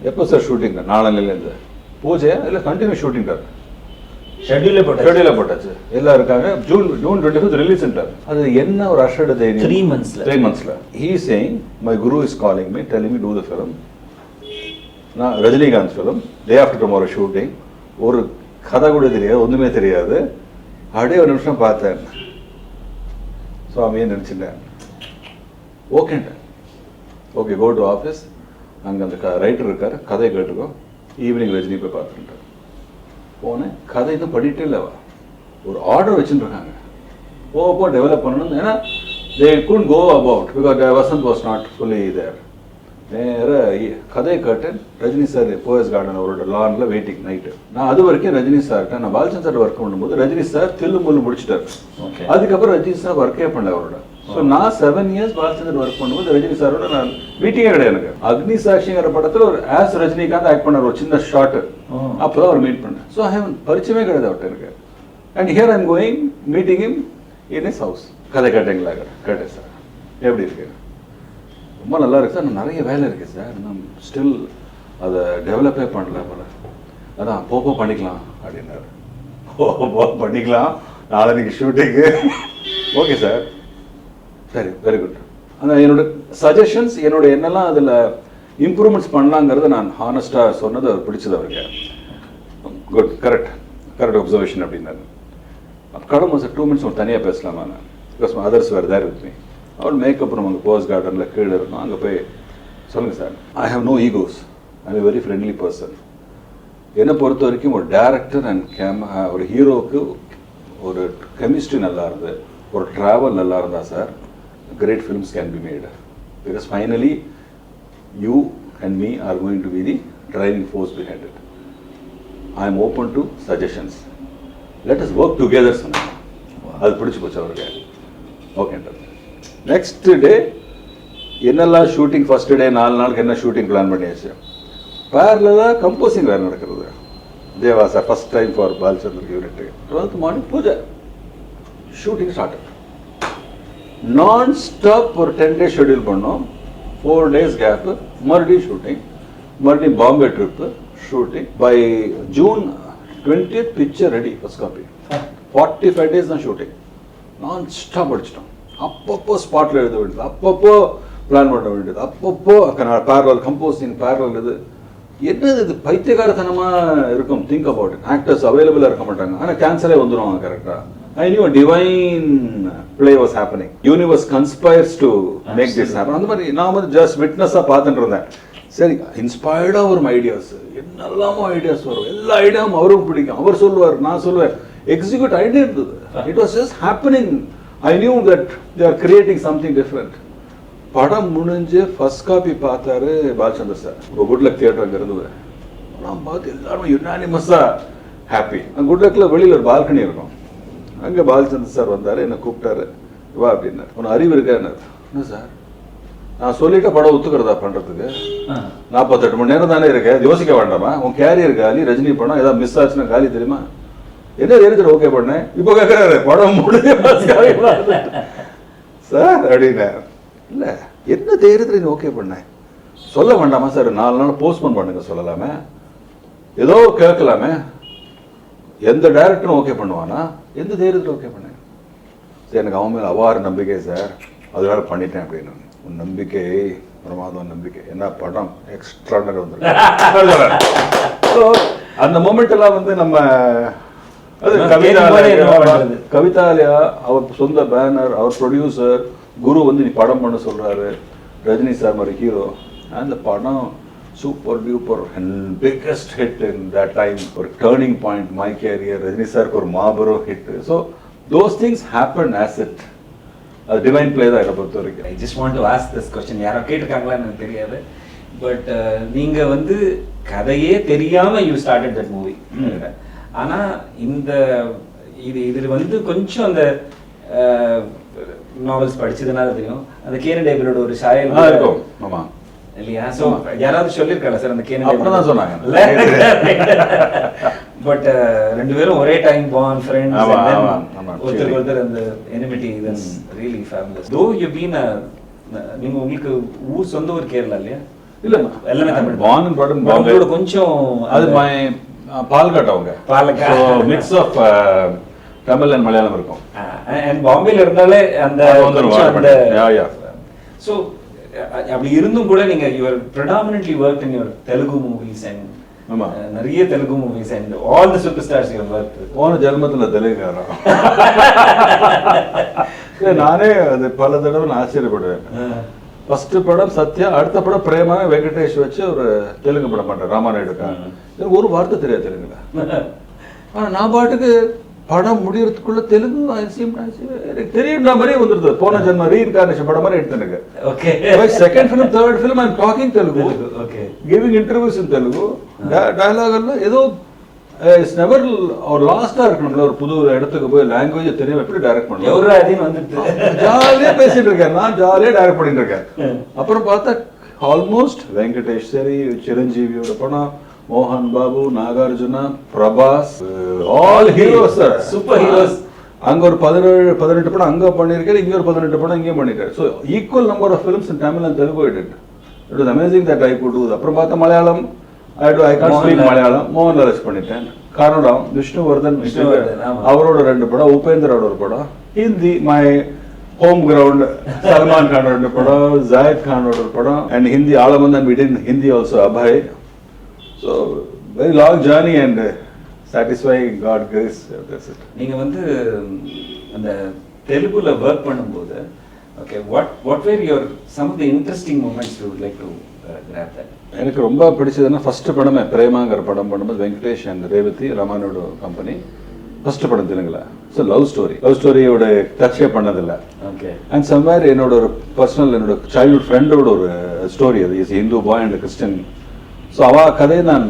எப்போ சார் ஷூட்டிங்? நாளையிலேருந்து. பூஜை இல்லை கண்டினியூ ஷூட்டிங்கார். ஷெட்யூலே போட்டாச்சு. எல்லாம் இருக்காங்க. ஜூன் 25th ரிலீஸ்ன்றார். அது என்ன ஒரு அஷர்டு தைரியம். 3 monthsல he saying my guru is calling me telling me do the film. நான் Rajinikanth film, day after tomorrow shooting. ஒரு கதை கூட தெரியாது, ஒன்றுமே தெரியாது. அப்படியே ஒரு நிமிஷம் பார்த்தேன். சுவாமியே நினச்சிட்டேன். ஓகேன்ட்டேன். Okay, go to office. அங்கே அந்த ரைட்டர் இருக்கார், கதையை கேட்டுக்கோ. ஈவினிங் ரஜினி போய் பார்த்துட்டார். போனேன். கதை இன்னும் படிட்டே இல்லைவா, ஒரு ஆர்டர் வச்சுட்டு இருக்காங்க. போக டெவலப் பண்ணணும். ஏன்னா they could go about because Vasanth was not fully there. நேராக கதையை கேட்டேன். ரஜினி சார் போயஸ் கார்டன் அவரோட லானில் வெயிட்டிங் நைட்டு. நான் அது வரைக்கும் ரஜினி சார்கிட்ட நான் பாலச்சந்தர் சார் ஒர்க் பண்ணும்போது ரஜினி சார் தில்லு முள்ளு முடிச்சிட்டாரு. அதுக்கப்புறம் ரஜினி சார் ஒர்க்கே பண்ணல அவரோட. ஸோ நான் 7 years பாலச்சந்தர் ஒர்க் பண்ணும்போது ரஜினி சாரோட நான் மீட்டிங்கே கிடையாது எனக்கு. அக்னி சாட்சிங்கிற படத்தில் ஒரு ஆஸ் ரஜினிகாந்த் ஆக்ட் பண்ணார், ஒரு சின்ன ஷார்ட்டு. அப்போதான் அவர் மீட் பண்ணேன். ஸோ ஐ பரிச்சயமே கிடையாது அவர்கிட்ட எனக்கு. And here I'm going meeting him in is house. கதை கேட்டீங்களா? கேட்டேன் சார். எப்படி இருக்கு? ரொம்ப நல்லா இருக்கு சார். நான் நிறைய வேலை இருக்குது சார், நான் ஸ்டில் அதை டெவலப்பே பண்ணல போல. அதான் போப்போ பண்ணிக்கலாம் அப்படின்னாரு. போ பண்ணிக்கலாம், நாளைக்கு ஷூட்டிங்கு. ஓகே சார், சரி, வெரி குட். ஆனால் என்னோட சஜஷன்ஸ், என்னோட என்னெல்லாம் அதில் இம்ப்ரூவ்மெண்ட்ஸ் பண்ணலாங்கிறத நான் ஹானஸ்டாக சொன்னது அவர் பிடிச்சது அவருக்கு. குட், கரெக்ட் அப்சர்வேஷன் அப்படின்னாரு. கடமை சார் 2 minutes ஒரு தனியாக பேசலாமா? நான் because others were there with me. அவள் மேக்கப் ரூம் அங்கே போஸ் கார்டனில் கீழே இருக்கும். அங்கே போய் சொல்லுங்கள் sir, I have no egos, I am very friendly person. என்னை பொறுத்த வரைக்கும் ஒரு டேரக்டர் அண்ட் ஒரு ஹீரோவுக்கு ஒரு கெமிஸ்ட்ரி நல்லா இருந்து, ஒரு ட்ராவல் நல்லா இருந்தால் sir, great films can be made. Because finally you and me are going to be the driving force behind it. I am open to suggestions. Let us work together somehow. அது பிடிச்சி போச்சு அவருக்கு. ஓகேன்றது. நெக்ஸ்ட் டே என்னெல்லாம் ஷூட்டிங் ஃபர்ஸ்ட் டே 4 நாளுக்கு என்ன ஷூட்டிங் பிளான் பண்ணியாச்சு. பேரலாக கம்போசிங் வேறு நடக்கிறது. Deva sir first time for Balachander unit 12th morning பூஜை. Shooting start. நான் ஸ்டாப் ஒரு 10 days ஷெட்யூல் பண்ணோம். 4 days கேப்பு, மறுபடியும் ஷூட்டிங், மறுபடியும் Bombay trip shooting. By June 20th picture ready, first copy. 45 days தான் ஷூட்டிங். நான் ஸ்டாப் அடிச்சிட்டோம். அப்பப்போ ஸ்பாட்டில் எழுத வேண்டியது, அப்பப்போ பிளான் பண்ண வேண்டியது, அப்பப்போ பேரலல் கம்போசிங், பேரலல் இது என்னது இது பைத்தியகாரத்தனமாக இருக்கும். Think about it. ஆக்டர்ஸ் அவைலபிளாக இருக்க மாட்டாங்க, ஆனால் கேன்சரே வந்துடுவாங்க கரெக்டாக. I knew a divine play was happening. Universe conspires to make this happen. அந்த மாதிரி நான் வந்து ஜஸ்ட் விட்னஸாக பார்த்துட்டு இருந்தேன். சரி, இன்ஸ்பயர்டாக வரும் ஐடியாஸ், என்னெல்லாமோ ஐடியாஸ் வரும். எல்லா ஐடியாவும் அவருக்கு பிடிக்கும். அவர் சொல்லுவார், நான் சொல்லுவேன், எக்ஸிக்யூட் ஐடியா இருந்தது. It was just happening. I knew that they are creating something different. படம் முடிஞ்சு ஃபர்ஸ்ட் காப்பி பார்த்தாரு பாலச்சந்தர் சார். இப்போ குட்லக் தியேட்டர் அங்கே இருந்தது. படம் பார்த்து எல்லாரும் யுனானிமஸாக ஹாப்பி. குட்லக்கில் வெளியில் ஒரு பால்கனி இருக்கும். அங்கே பாலச்சந்தர் சார் வந்தார், என்னை கூப்பிட்டாரு, வா அப்படின்னாரு. உனக்கு அறிவு இருக்காருன்னாரு. என்ன சார், நான் சொல்லிட்ட படம் ஒத்துக்கிறதா பண்ணுறதுக்கு 48 மணி நேரம் தானே இருக்கு, யோசிக்க வேண்டாமா? உன் கேரியர் காலி, ரஜினி படம் ஏதாவது மிஸ் ஆச்சுன்னா காலி தெரியுமா? என்ன தைரியத்தில் ஓகே பண்ணேன். இப்போ கேட்குறாரு படம் முடிஞ்சு சார் அப்படின்னா. இல்லை, என்ன தைரியத்தில் நீ ஓகே பண்ணேன் சொல்ல வேண்டாமா சார்? 4 நாள் போஸ்ட்போன் பண்ணுங்க சொல்லலாமே, ஏதோ கேட்கலாமே. எந்த டைரக்டரும் ஓகே பண்ணுவானா? எந்த தைரியத்தில் ஓகே பண்ணேன்? சரி, எனக்கு அவன் மேலே அவ்வாறு நம்பிக்கை சார், அதனால பண்ணிட்டேன் அப்படின்னு. உன் நம்பிக்கை பிரமாதம், நம்பிக்கை என்ன படம் எக்ஸ்ட்ராடனரி வந்துருக்கு. ஸோ அந்த மொமெண்ட் எல்லாம் வந்து நம்ம அது கவிதாலயா அவர் சொந்த பேனர், அவர் ப்ரொடியூசர் குரு வந்து நீ படம் பண்ண சொல்றாரு, ரஜினி சார் மாதிரி ஹீரோ. அந்த படம் super duper and biggest hit in that time. ஒரு turning point my career. Rajini சாருக்கு ஒரு மாபெரும் hit. So those things happen as it. அது டிவைன் பிளே தான் என்னை பொறுத்த வரைக்கும். I just want to ask this question. யாரோ கேட்டிருக்காங்களா எனக்கு தெரியாது. பட் நீங்க வந்து கதையே தெரியாம யூ ஸ்டார்டட் தட் மூவி. ஆனா இந்த இது வந்து கொஞ்சம் அந்த நாவல்ஸ் படிச்சதுனால தெரியும், அந்த கேனன் டேவிலோட ஒரு சாயல் இருக்கும். ஆமா இல்லையா? ஸோ யாராவது சொல்லியிருக்காங்க சார் அந்த கேனன் அப்படி தான் சொன்னாங்க. பட் ரெண்டு பேரும் ஒரே டைம் பார்ன் ஃப்ரெண்ட்ஸ், ஒருத்தருக்கு ஒருத்தர் அந்த enmity is really fabulous. Though you been நீங்க உங்களுக்கு ஊர் சொந்த ஊர் கேரளா இல்லையா? இல்ல, எல்லாமே தமிழ். பார்ன் அண்ட் பாட்டன் பாம்பே. கொஞ்சம் அது மை பால்காட். அவங்க Palakkad. So mix of Tamil and Malayalam இருக்கும். அண்ட் பாம்பேல இருந்தாலே அந்த ஸோ அப்படி இருந்தும் கூட நீங்க your predominantly worked in your Telugu movies and நிறைய Telugu movies and all the super stars you work with. போன ஜென்மத்துல தெலுங்குகாரன். நானே அது பல தடவை நான் ஆச்சரியப்படுவேன். ஃபர்ஸ்ட் படம் சத்யா, அடுத்த படம் பிரேமா, வெங்கடேஷ் வச்சு ஒரு தெலுங்கு படம் பண்றேன் ராமாநாயுடுக்கா. எனக்கு ஒரு வார்த்தை தெரியாது தெலுங்குல. ஆனா நான் பாட்டுக்கு படம் முடியறதுக்குள்ள தெலுங்கு எனக்கு தெரியுன்ற மாதிரியே வந்துருது. போன ஜென்ம ரீஇன்கார்னேஷன் படம் மாதிரி எடுத்து எனக்கு. Okay. Second film, third film I am talking Telugu. Okay. Giving interviews in Telugu. Dialogue எல்லாம் ஏதோ இட்ஸ் நெவர் ஒரு லாஸ்டா இருக்கணும்ல. ஒரு புது இடத்துக்கு போய் லாங்குவேஜ் தெரியும் எப்படி டைரக்ட் பண்ணலாம். எவ்வளோ அதிகம் வந்துட்டு ஜாலியா பேசிட்டு இருக்கேன், நான் ஜாலியா டைரக்ட் பண்ணிட்டு இருக்கேன். அப்புறம் பார்த்தா ஆல்மோஸ்ட் வெங்கடேஷ் சரி, சிரஞ்சீவியோட படம், மோகன் Babu, Nagarjuna, Prabhas, all heroes, super heroes. அங்க ஒரு 17-18 படம் அங்க பண்ணிருக்காரு, இங்க ஒரு 18 படம் இங்கே பண்ணிருக்காரு. So equal number of films in Tamil and Telugu it. It was amazing that I could do. அப்புறம் பார்த்தா Malayalam, I can't speak Malayalam. Mohanlal பண்ணிட்டேன். கன்னடம் விஷ்ணுவர்தன், அவரோட 2 படம், உபேந்திரோட ஒரு படம். Hindi my home ground, Salman கானோட 2 படம், ஜாயத் கானோட ஒரு படம். அண்ட் ஹிந்தி ஆலமந்தன் we did Hindi also, Abhay. So very long journey and satisfying, God grace. That's it. நீங்க வந்து அந்த தெலுங்குல வர்க் பண்ணும்போது okay what were your some of the interesting moments you would like to grab that? எனக்கு ரொம்ப பிடிச்சதுன்னா ஃபர்ஸ்ட் படமே பிரேமாங்கிற படம் பண்ணும்போது வெங்கடேஷ் அண்ட் ரேவதி ராமானோட கம்பெனி. ஃபர்ஸ்ட் படம் தெலுங்குல. ஸோ லவ் ஸ்டோரியோட டச்சே பண்ணதில்லை. ஓகே. அண்ட் சம்வேர் என்னோட ஒரு பர்சனல் என்னோட சைல்ட்ஹுட் ஃப்ரெண்டோட ஒரு ஸ்டோரி அது. Is Hindu bye and Christian. So அவ கதையை நான்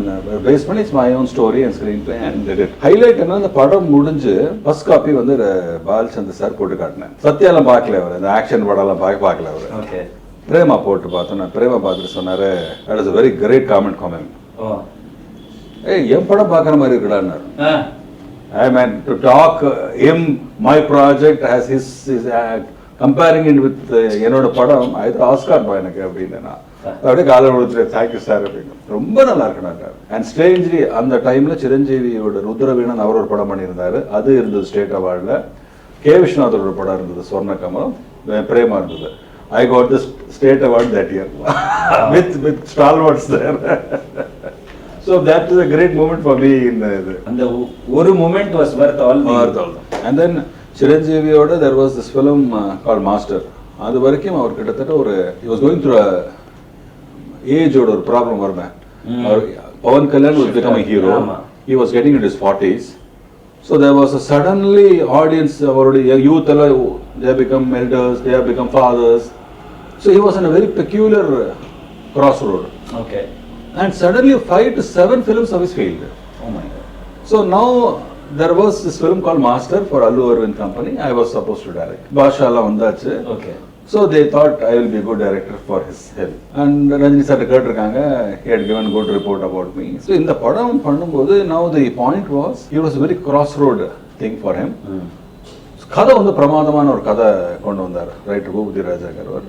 பேஸ் பண்ணி it's my own story and screen play and highlight என்ன, அந்த படம் முடிஞ்சு ஃபர்ஸ்ட் காப்பி வந்து பாலச்சந்தர் சார் போட்டு காட்டினேன். சத்யாலாம் பார்க்கல அவர், இந்த ஆக்ஷன் படம்லாம் பார்க்கல அவர். ஓகே. பிரேமா போட்டு பார்த்தோம். நான் பிரேமா பார்த்துட்டு சொன்னாரு, that is a very great comment. ஓ. ஏய் என் படம் பார்க்குற மாதிரி இருக்குடான்னாரு. I mean, to talk him, my project as his comparing it with என்னோட படம், அது ஆஸ்கார் பாய் எனக்கு அப்படின்னு. நான் அப்படியே காலம் கொடுத்துட்டு தேங்க்யூ சார் அப்படின்னு. ரொம்ப நல்லா இருக்குனாங்க. அண்ட் ஸ்ட்ரேஞ்ச்லி அந்த டைம்ல சிரஞ்சீவியோட ருத்ரவீணன் அவர் ஒரு படம் பண்ணியிருந்தாரு, அது இருந்தது ஸ்டேட் அவார்டில். கே விஸ்வநாதோட படம் இருந்தது சொர்ண கமலம், பிரேமா இருந்தது. I got the state award that year with stalwarts there. So that is a great moment for me in அந்த ஒரு moment was worth all the. And then Chiranjeeviyoda there was this film called Master. அது வரைக்கும் அவர் கிட்டத்தட்ட ஒரு he was going through a age ஓட ஒரு ப்ராப்ளம் வருமே. Pawan Kalyan was becoming a hero. He was getting into his 40s. So there was a suddenly audience, அவருடைய youth எல்லாம் they become elders, they have become fathers. So he was in a very peculiar crossroad. Okay. And suddenly 5 to 7 films of his failed. Oh my God. So now there was this film called Master for Allu Arvind company. I was supposed to direct. Bashala vandachu. Okay. So they thought I will be a good director for his help. And Rajini sir கேட்டிருக்காங்க, he had given good report about me. So இந்த படம் பண்ணும்போது now the point was it was a very crossroad thing for him. கதை வந்து பிரமாதமான ஒரு கதை கொண்டு வந்தார் ரைட்டர் பூபதி ராஜா அவர்.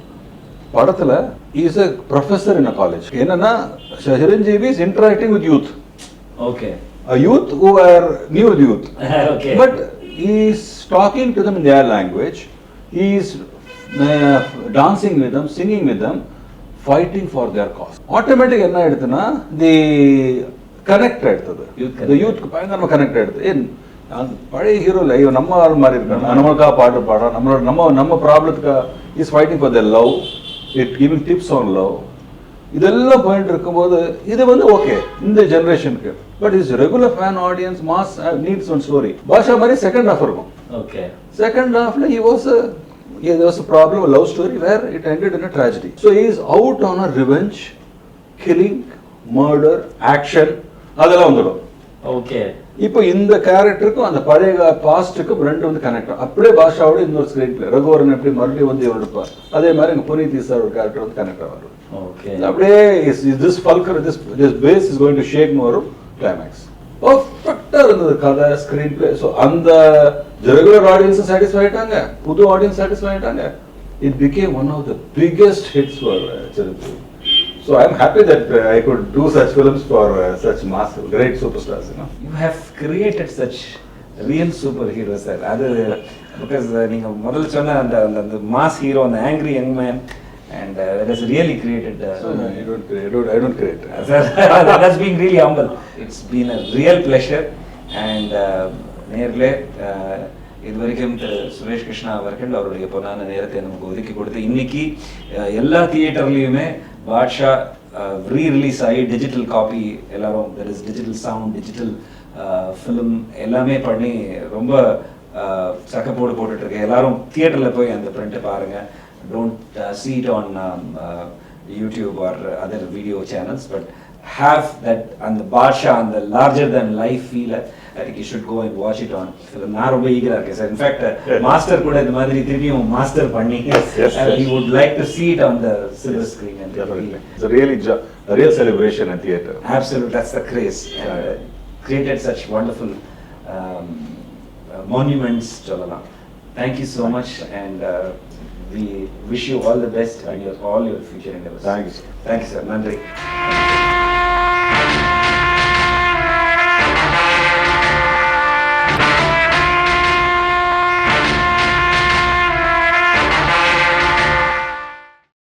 படத்துல he is a professor in a college. என்னன்னா Chiranjeevi is interacting with youth. Okay. A youth who are new youth. Okay. But he is talking to them in their language. He is dancing with them, singing with them, fighting for their cause. Automatically என்ன ஆயிடுதுன்னா the connect ஆயிடுது. The youth பயங்கரமா connect ஆயிடுது. அந்த பழைய ஹீரோல ஐயோ நம்ம ஆள் மாதிரி இருக்காங்க, நம்மளுக்காக பாட்டு பாடுறோம், நம்ம ப்ராப்ளத்துக்கு is fighting for their love, it giving tips on love. இதெல்லாம் பாயிண்ட் இருக்கும்போது இது வந்து ஓகே இந்த ஜெனரேஷனுக்கு. But is regular fan audience mass needs one story. Baashha மாதிரி செகண்ட் ஹாஃப் இருக்கும். ஓகே. செகண்ட் ஹாஃப்ல there was a problem, a love story where it ended in a tragedy. So he is out on a revenge, killing, murder, action, அதெல்லாம் வந்துடும். ஓகே. இப்போ இந்த கேரக்டருக்கும் அந்த பழைய பாஸ்டுக்கும் ரெண்டு வந்து கனெக்ட் ஆகும். அப்படியே பாஷாவோட இன்னொரு ஸ்கிரீன் பிளே ரகுவரன் எப்படி மறுபடியும் வந்து இவர் இருப்பார், அதே மாதிரி எங்க புனித் ஈசார் ஒரு கேரக்டர் வந்து கனெக்ட் ஆகும். ஓகே. அப்படியே திஸ் ஃபல்கர் this base is going to shake more climax. பர்ஃபெக்டா இருந்தது கதை, ஸ்கிரீன் பிளே. ஸோ அந்த ரெகுலர் ஆடியன்ஸ் சாட்டிஸ்ஃபை ஆயிட்டாங்க, புது ஆடியன்ஸ் சாட்டிஸ்ஃபை ஆயிட்டாங்க. It became one of the biggest hits for Chiranjeevi. So I am happy that I could do such films for such massive, great superstars. You have created such real superheroes, sir. Because நீங்க முதல்ல சொன்ன அந்த mass hero, the angry young man, and that has really created. So I don't create. Sir, that's being really humble. It's been a real pleasure, and நேர்லே இது வரைக்கும் திரு சுரேஷ் கிருஷ்ணா அவர்கள் அவருடைய பொன்னான நேரத்தை நமக்கு ஒதுக்கி கொடுத்து இன்னைக்கு எல்லா தியேட்டர்லையுமே பாட்ஷா ரீ-ரிலீஸ் ஆகி டிஜிட்டல் காப்பி எல்லாரும் there is digital sound, digital film எல்லாமே பண்ணி ரொம்ப சக்கப்போடு போட்டுட்டு இருக்கு. எல்லாரும் தியேட்டரில் போய் அந்த பிரிண்ட்டை பாருங்க. Don't see it on YouTube or other video channels, but have that and the Badsha and the larger than life feel. I think you should go and watch it on film. நான் ரொம்ப ஈகரா இருக்கேன் சார். இன்ஃபேக்ட் மாஸ்டர் கூட இந்த மாதிரி திரும்பியும் மாஸ்டர் பண்ணி we would like to see it on the silver screen. And it's a real celebration in theater. Absolutely, that's the craze. And created such wonderful monuments சொல்லலாம். Thank you so much, and we wish you all the best in all your future endeavors. Thank you, sir. Thank you, sir. நன்றி.